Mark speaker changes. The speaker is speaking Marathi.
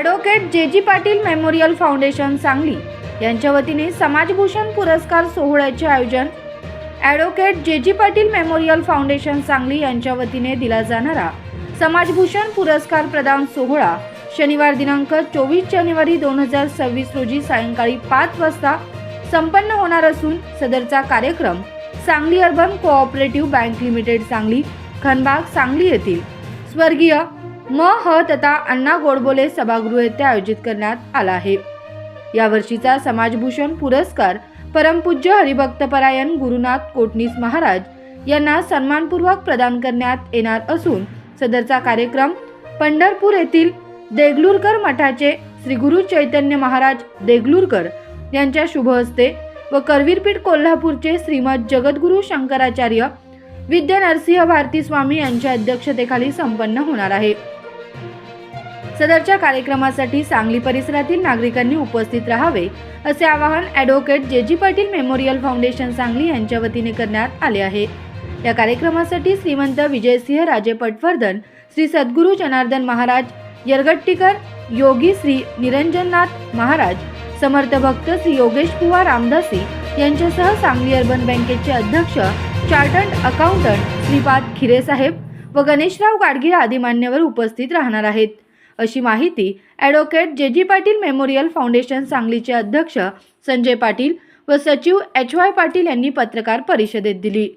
Speaker 1: ॲडव्होकेट जे पाटील मेमोरियल फाउंडेशन सांगली यांच्या वतीने समाजभूषण पुरस्कार सोहळ्याचे आयोजन। ॲडव्होकेट जे पाटील मेमोरियल फाउंडेशन सांगली यांच्या वतीने दिला जाणारा समाजभूषण पुरस्कार प्रदान सोहळा शनिवार दिनांक 24 जानेवारी 2026 रोजी सायंकाळी 5 वाजता संपन्न होणार असून सदरचा कार्यक्रम Sangli urban cooperative bank limited Sangli Khanbag Sangli येथील स्वर्गीय तथा अण्णा गोडबोले सभागृह येथे आयोजित करण्यात आला आहे। या वर्षीचा समाजभूषण पुरस्कार परमपूज्य हरिभक्तपरायण गुरुनाथ कोटणीस महाराज यांना सन्मानपूर्वक प्रदान करण्यात येणार असून सदरचा कार्यक्रम पंढरपूर येथील देगलूरकर मठाचे श्री गुरु चैतन्य महाराज देगलूरकर यांच्या शुभ हस्ते व करवीरपीठ कोल्हापूरचे श्रीमद जगद्गुरु शंकराचार्य विद्या नरसिंह भारती स्वामी यांच्या अध्यक्षतेखाली संपन्न होणार आहे। सदरच्या कार्यक्रमासाठी सांगली परिसरातील नागरिकांनी उपस्थित राहावे असे आवाहन ॲडव्होकेट जे पाटील मेमोरियल फाउंडेशन सांगली यांच्या वतीने करण्यात आले आहे। या कार्यक्रमासाठी श्रीमंत विजयसिंह राजे पटवर्धन, श्री सद्गुरु जनार्दन महाराज यरगट्टीकर, योगी श्री निरंजननाथ महाराज, समर्थ भक्त श्री योगेश बुवा रामदासी यांच्यासह सांगली अर्बन बँकेचे अध्यक्ष चार्टर्ड अकाउंटंट श्रीपाद खिरे साहेब व गणेशराव गाडगीळ आदी मान्यवर उपस्थित राहणार आहेत, अशी माहिती ॲडव्होकेट जे पाटील मेमोरियल फाउंडेशन सांगलीचे अध्यक्ष संजय पाटील व सचिव HY पाटील यांनी पत्रकार परिषदेत दिली।